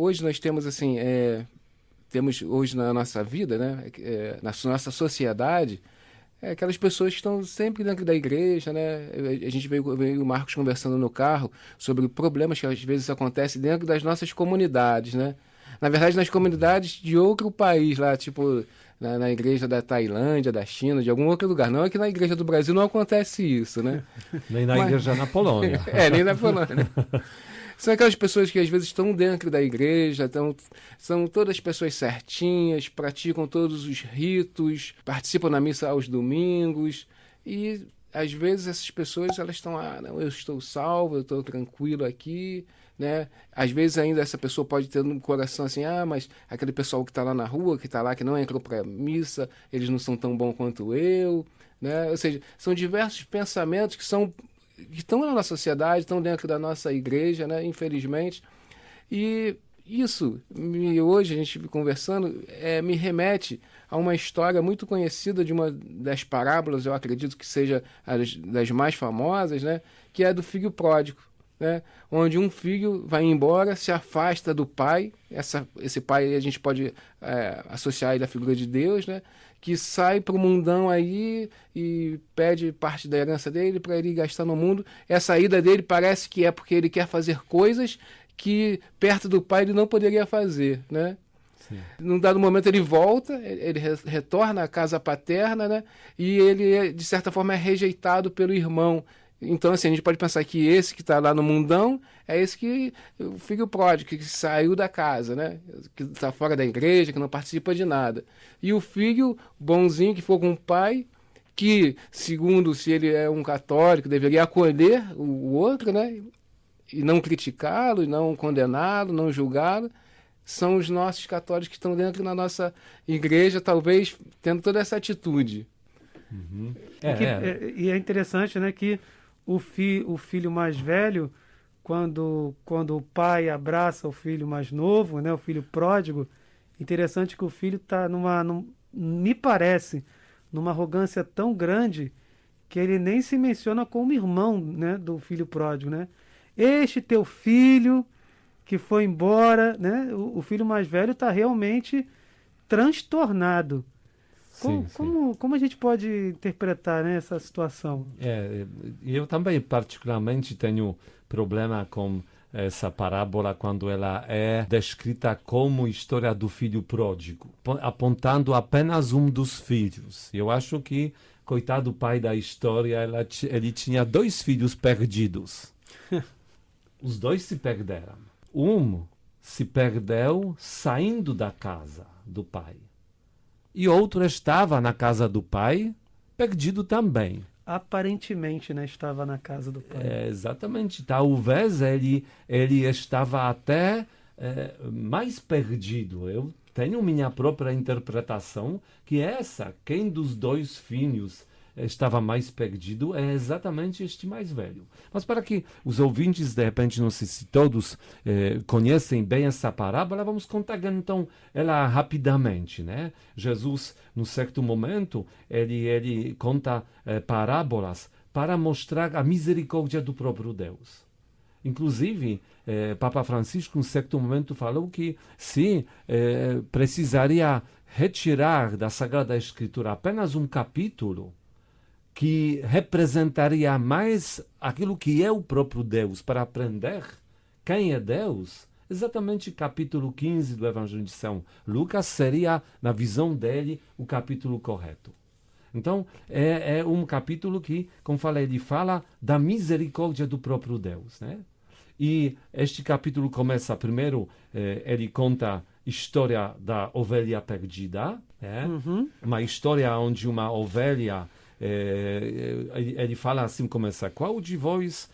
hoje nós temos assim, temos hoje na nossa vida, né, na nossa sociedade, aquelas pessoas que estão sempre dentro da igreja, né? A gente veio o Marcos conversando no carro sobre problemas que às vezes acontecem dentro das nossas comunidades, né? Na verdade, nas comunidades de outro país, lá, tipo na igreja da Tailândia, da China, de algum outro lugar. Não é que na igreja do Brasil não acontece isso, né? Nem na igreja na Polônia. Nem na Polônia. São aquelas pessoas que às vezes estão dentro da igreja, são todas pessoas certinhas, praticam todos os ritos, participam da missa aos domingos e às vezes essas pessoas elas estão não, eu estou salvo, eu estou tranquilo aqui, né? Às vezes ainda essa pessoa pode ter no coração assim, mas aquele pessoal que está lá na rua, que está lá, que não entrou para a missa, eles não são tão bons quanto eu, né? Ou seja, são diversos pensamentos que estão na nossa sociedade, estão dentro da nossa igreja, né? Infelizmente. E isso, hoje a gente conversando, me remete a uma história muito conhecida de uma das parábolas, eu acredito que seja das mais famosas, né? Que é do filho pródigo, né? Onde um filho vai embora, se afasta do pai, esse pai a gente pode associar ele à figura de Deus, né? Que sai para o mundão aí e pede parte da herança dele para ele gastar no mundo. Essa ida dele parece que é porque ele quer fazer coisas que perto do pai ele não poderia fazer, né? Sim. Num dado momento ele volta, ele retorna à casa paterna, né? E ele, de certa forma, é rejeitado pelo irmão. Então, assim, a gente pode pensar que esse que está lá no mundão é esse que o filho pródigo, que saiu da casa, né? Que está fora da igreja, que não participa de nada. E o filho bonzinho que for com o pai, que, segundo, se ele é um católico, deveria acolher o outro, né? E não criticá-lo, e não condená-lo, não julgá-lo. São os nossos católicos que estão dentro da nossa igreja, talvez tendo toda essa atitude. Uhum. E é interessante, né, que o filho mais velho, quando o pai abraça o filho mais novo, né, o filho pródigo, interessante que o filho está me parece, numa arrogância tão grande que ele nem se menciona como irmão, né, do filho pródigo, né? Este teu filho que foi embora, né? O filho mais velho está realmente transtornado. Como a gente pode interpretar, né, essa situação? Eu também particularmente tenho problema com essa parábola quando ela é descrita como história do filho pródigo, apontando apenas um dos filhos. Eu acho que, coitado pai da história, ele tinha 2 filhos perdidos. Os 2 se perderam. Um se perdeu saindo da casa do pai. E outro estava na casa do pai, perdido também. Aparentemente, né, estava na casa do pai. Exatamente. Talvez ele estava até mais perdido. Eu tenho minha própria interpretação, que é essa. Quem dos 2 filhos estava mais perdido é exatamente este mais velho. Mas para que os ouvintes, de repente, não sei se todos conhecem bem essa parábola, vamos contar então ela rapidamente, né? Jesus, num certo momento, ele conta parábolas para mostrar a misericórdia do próprio Deus. Inclusive, Papa Francisco, em certo momento, falou que se precisaria retirar da Sagrada Escritura apenas um capítulo que representaria mais aquilo que é o próprio Deus, para aprender quem é Deus, exatamente capítulo 15 do Evangelho de São Lucas seria, na visão dele, o capítulo correto. Então, é um capítulo que, como falei, ele fala da misericórdia do próprio Deus, né? E este capítulo começa primeiro, ele conta a história da ovelha perdida, né? Uma história onde uma ovelha, ele fala assim, começa: qual de vós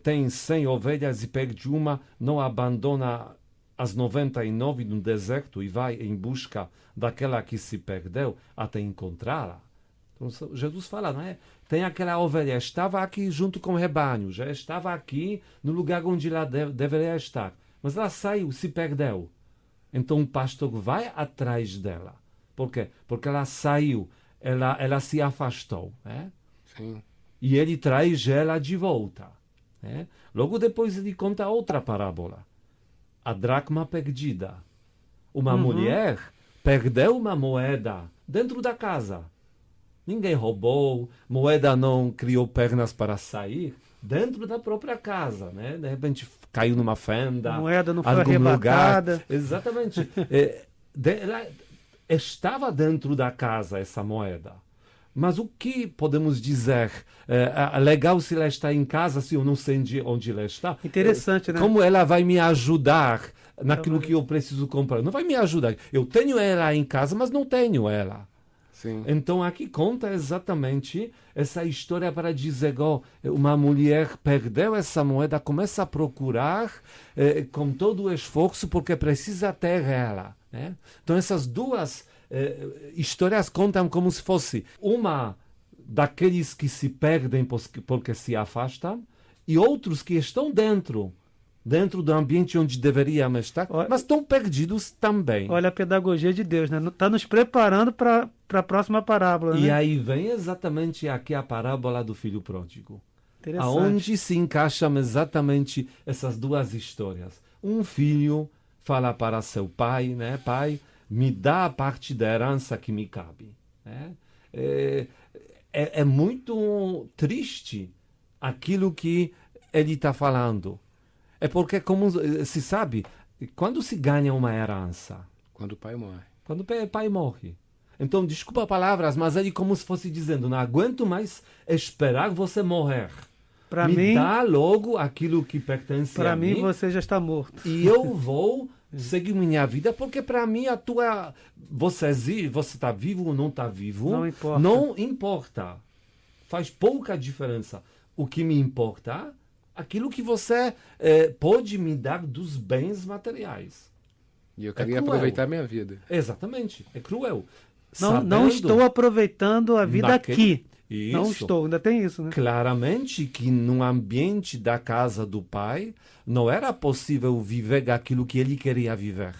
tem 100 ovelhas e perde uma, não abandona as 99 no deserto e vai em busca daquela que se perdeu até encontrá-la? Então, Jesus fala, não é? Tem aquela ovelha, estava aqui junto com o rebanho, já estava aqui no lugar onde ela deveria estar, mas ela saiu, se perdeu. Então o pastor vai atrás dela. Por quê? Porque ela saiu, ela se afastou, né? Sim. E ele traz ela de volta, né? Logo depois ele conta outra parábola. a dracma perdida. Uma mulher perdeu uma moeda dentro da casa. Ninguém roubou, moeda não criou pernas para sair, dentro da própria casa, né? De repente caiu numa fenda. A moeda não foi algum arrebatada. lugar. Exatamente. Ela estava dentro da casa essa moeda. Mas o que podemos dizer? É legal se ela está em casa, se eu não sei onde ela está. Interessante, né? Como ela vai me ajudar naquilo que eu preciso comprar? Não vai me ajudar. Eu tenho ela em casa, mas não tenho ela. Sim. Então aqui conta exatamente essa história para dizer uma mulher perdeu essa moeda, começa a procurar com todo o esforço porque precisa ter ela. Né? Então essas duas histórias contam como se fosse uma daqueles que se perdem porque se afastam e outros que estão dentro do ambiente onde deveriam estar, mas estão perdidos também. Olha a pedagogia de Deus, né? Está nos preparando para a próxima parábola. E né? aí vem exatamente aqui a parábola do filho pródigo. Interessante. Aonde se encaixam exatamente essas duas histórias. Um filho fala para seu pai, né? Pai, me dá a parte da herança que me cabe. Né? É muito triste aquilo que ele está falando. É porque, como se sabe, quando se ganha uma herança? Quando o pai morre. Quando o pai morre. Então, desculpa palavras, mas ele como se fosse dizendo, não aguento mais esperar você morrer. Me dá logo aquilo que pertence a mim. Para mim, você já está morto. E eu vou seguir minha vida, porque para mim você está vivo ou não está vivo, não importa. Faz pouca diferença. O que me importa aquilo que você pode me dar dos bens materiais. E eu queria aproveitar minha vida. Exatamente. É cruel. Não estou aproveitando a vida aqui. Isso. Não estou, ainda tem isso, né? Claramente que no ambiente da casa do pai não era possível viver aquilo que ele queria viver.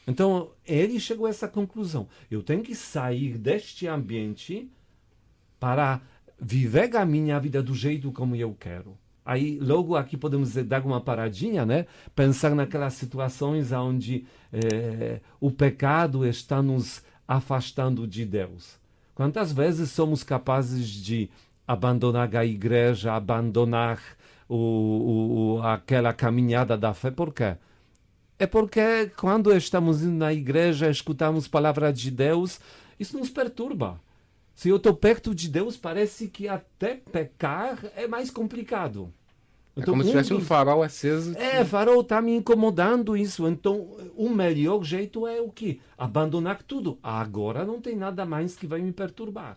Então, ele chegou a essa conclusão. Eu tenho que sair deste ambiente para viver a minha vida do jeito como eu quero. Aí, logo aqui podemos dar uma paradinha, né? Pensar naquelas situações onde o pecado está nos afastando de Deus. Quantas vezes somos capazes de abandonar a igreja, abandonar aquela caminhada da fé? Por quê? É porque quando estamos indo na igreja, escutamos palavras de Deus, isso nos perturba. Se eu estou perto de Deus, parece que até pecar é mais complicado. Então, como se tivesse um farol aceso. Farol está me incomodando isso. Então, o melhor jeito é o quê? Abandonar tudo. Agora não tem nada mais que vai me perturbar.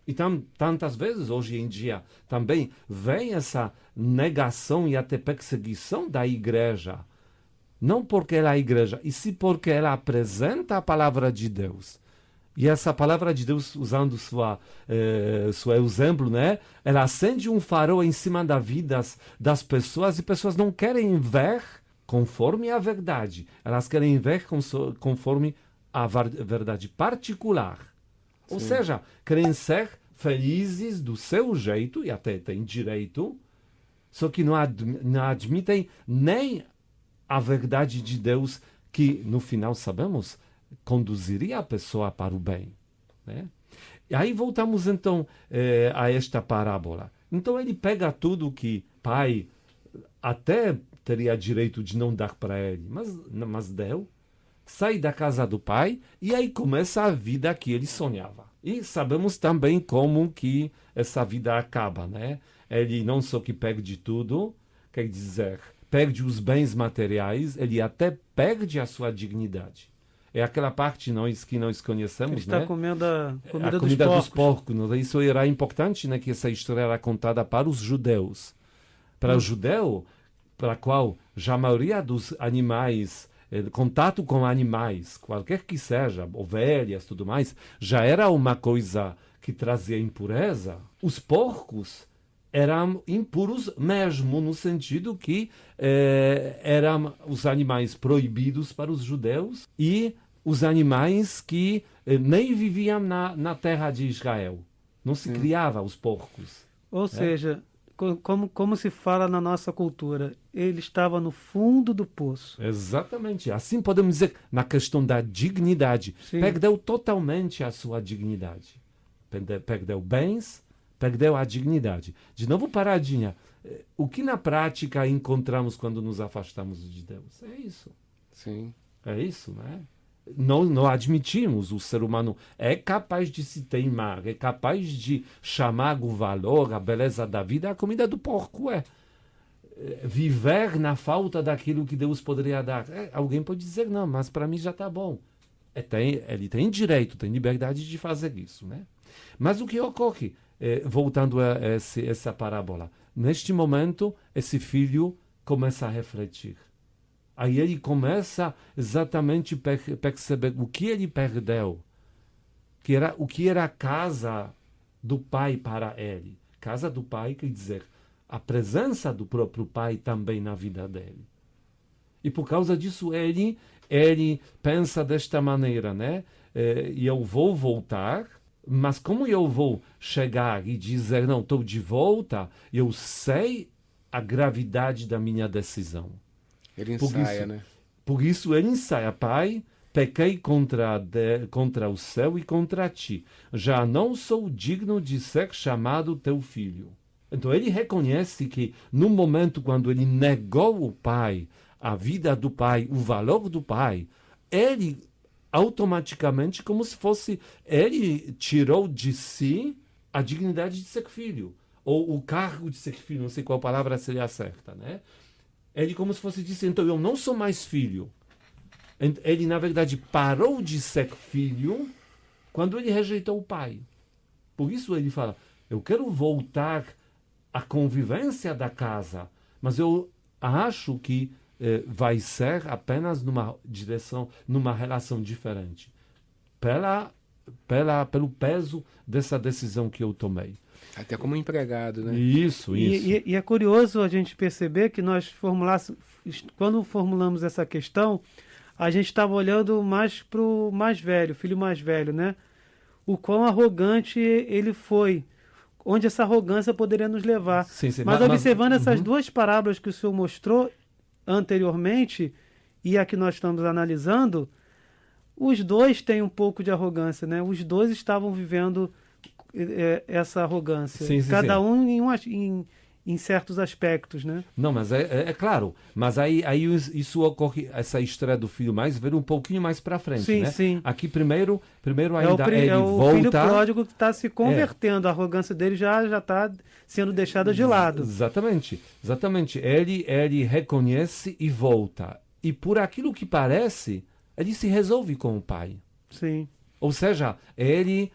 E tantas vezes, hoje em dia, também vem essa negação e até perseguição da igreja. Não porque ela é a igreja, e sim porque ela apresenta a palavra de Deus. E essa palavra de Deus, usando seu exemplo, né? Ela acende um farol em cima da vida das pessoas e pessoas não querem ver conforme a verdade. Elas querem ver conforme a verdade particular. Sim. Ou seja, querem ser felizes do seu jeito, e até têm direito, só que não admitem nem a verdade de Deus, que no final sabemos conduziria a pessoa para o bem. Né? E aí voltamos então a esta parábola. Então ele pega tudo que pai até teria direito de não dar para ele, mas deu, sai da casa do pai e aí começa a vida que ele sonhava. E sabemos também como que essa vida acaba, né? Ele não só que perde tudo, quer dizer, perde os bens materiais, ele até perde a sua dignidade. É aquela parte que nós conhecemos, ele está né? comendo a comida dos porcos. Isso era importante, né? Que essa história era contada para os judeus. Para o judeu, para qual já a maioria dos animais, contato com animais, qualquer que seja, ovelhas, tudo mais, já era uma coisa que trazia impureza. Os porcos eram impuros mesmo, no sentido que eram os animais proibidos para os judeus e os animais que nem viviam na terra de Israel. Não se criava os porcos. Ou seja, como se fala na nossa cultura, ele estava no fundo do poço. Exatamente. Assim podemos dizer, na questão da dignidade, Sim. perdeu totalmente a sua dignidade. Perdeu bens, perdeu a dignidade. De novo, paradinha. O que na prática encontramos quando nos afastamos de Deus? É isso. Sim. É isso, né? Não admitimos, o ser humano é capaz de se teimar, é capaz de chamar o valor, a beleza da vida, a comida do porco viver na falta daquilo que Deus poderia dar. Alguém pode dizer, não, mas para mim já está bom. Ele tem direito, tem liberdade de fazer isso, né? Mas o que ocorre, voltando a essa parábola, neste momento, esse filho começa a refletir. Aí ele começa exatamente a perceber o que ele perdeu, o que era a casa do pai para ele. Casa do pai quer dizer a presença do próprio pai também na vida dele. E por causa disso ele pensa desta maneira, né? Eu vou voltar, mas como eu vou chegar e dizer, não, estou de volta, eu sei a gravidade da minha decisão. Ele ensaia, né? Por isso ele ensaia, pai, pequei contra o céu e contra ti. Já não sou digno de ser chamado teu filho. Então ele reconhece que no momento quando ele negou o pai, a vida do pai, o valor do pai, ele automaticamente, como se fosse, ele tirou de si a dignidade de ser filho. Ou o cargo de ser filho, não sei qual palavra seria certa, né? Ele como se fosse disse, então eu não sou mais filho. Ele, na verdade, parou de ser filho quando ele rejeitou o pai. Por isso ele fala, eu quero voltar à convivência da casa, mas eu acho que vai ser apenas numa direção, numa relação diferente. Pelo peso dessa decisão que eu tomei. Até como empregado, né? Isso. E é curioso a gente perceber que quando formulamos essa questão, a gente estava olhando mais para o mais velho, filho mais velho, né? O quão arrogante ele foi, onde essa arrogância poderia nos levar. Sim, mas observando essas duas parábolas que o senhor mostrou anteriormente e a que nós estamos analisando, os dois têm um pouco de arrogância, né? Os dois estavam vivendo essa arrogância. Cada um em certos aspectos, né? Não, mas é claro. Mas aí isso ocorre, essa história do filho mais velho, um pouquinho mais para frente, sim, né? Sim. Aqui primeiro ainda ele o volta... filho pródigo que está se convertendo. A arrogância dele já está sendo deixada de lado. Exatamente. Ele reconhece e volta. E por aquilo que parece, ele se resolve com o pai. Sim. Ou seja, ele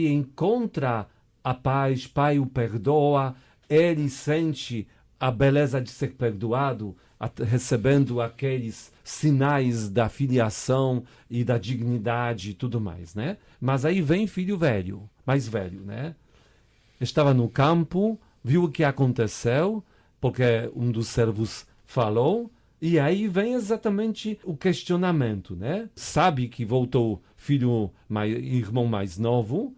encontra a paz, pai o perdoa, ele sente a beleza de ser perdoado, recebendo aqueles sinais da filiação e da dignidade e tudo mais, né? Mas aí vem filho velho, mais velho, né? Estava no campo, viu o que aconteceu, porque um dos servos falou, e aí vem exatamente o questionamento, né? Sabe que voltou irmão mais novo,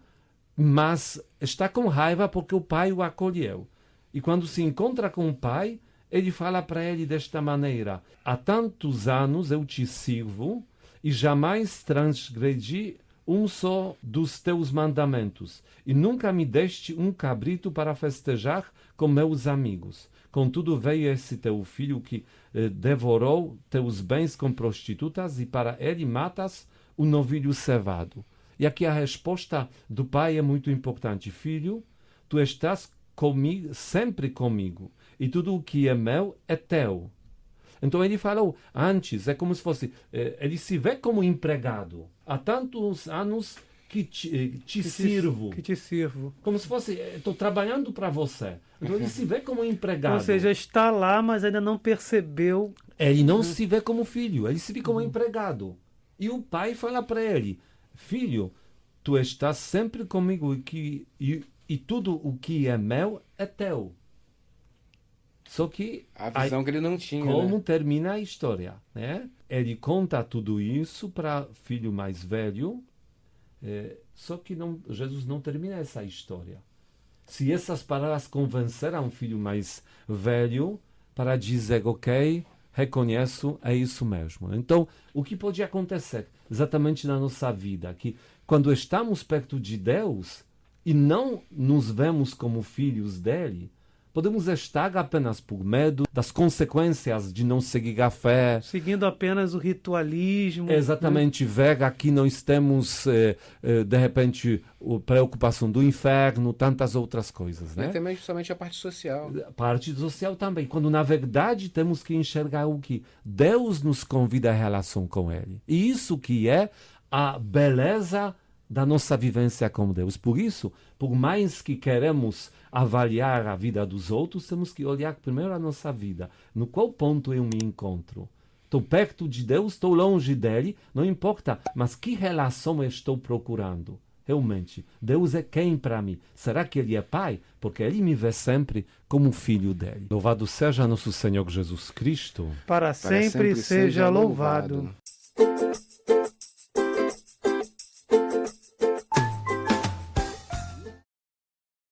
mas está com raiva porque o pai o acolheu. E quando se encontra com o pai, ele fala para ele desta maneira: há tantos anos eu te sirvo e jamais transgredi um só dos teus mandamentos, e nunca me deste um cabrito para festejar com meus amigos. Contudo veio esse teu filho que devorou teus bens com prostitutas, e para ele matas o novilho cevado. E aqui a resposta do pai é muito importante: filho, tu estás comigo, sempre comigo, e tudo o que é meu é teu. Então ele falou antes, é como se fosse, ele se vê como empregado. Há tantos anos que te sirvo. Que te sirvo. Como se fosse, estou trabalhando para você. Então ele se vê como empregado. Ou seja, está lá, mas ainda não percebeu. Ele não se vê como filho, ele se vê como empregado. E o pai fala para ele: filho, tu estás sempre comigo e tudo o que é meu é teu. Só que a visão que ele não tinha. Como né? termina a história, né? Ele conta tudo isso para filho mais velho, só que Jesus não termina essa história. se essas palavras convenceram um filho mais velho para dizer, ok, reconheço, é isso mesmo. Então, o que pode acontecer exatamente na nossa vida? Que quando estamos perto de Deus e não nos vemos como filhos dele, podemos estar apenas por medo das consequências de não seguir a fé. Seguindo apenas o ritualismo. Exatamente, ver aqui nós temos, de repente, a preocupação do inferno, tantas outras coisas. Né? E também justamente a parte social. A parte social também, quando na verdade temos que enxergar o que Deus nos convida à relação com Ele. E isso que é a beleza da nossa vivência com Deus. Por isso, por mais que queremos avaliar a vida dos outros, temos que olhar primeiro a nossa vida. No qual ponto eu me encontro? Estou perto de Deus, estou longe dele, não importa, mas que relação eu estou procurando? Realmente, Deus é quem para mim? Será que Ele é Pai? Porque Ele me vê sempre como filho dele. Louvado seja nosso Senhor Jesus Cristo. Para sempre seja louvado.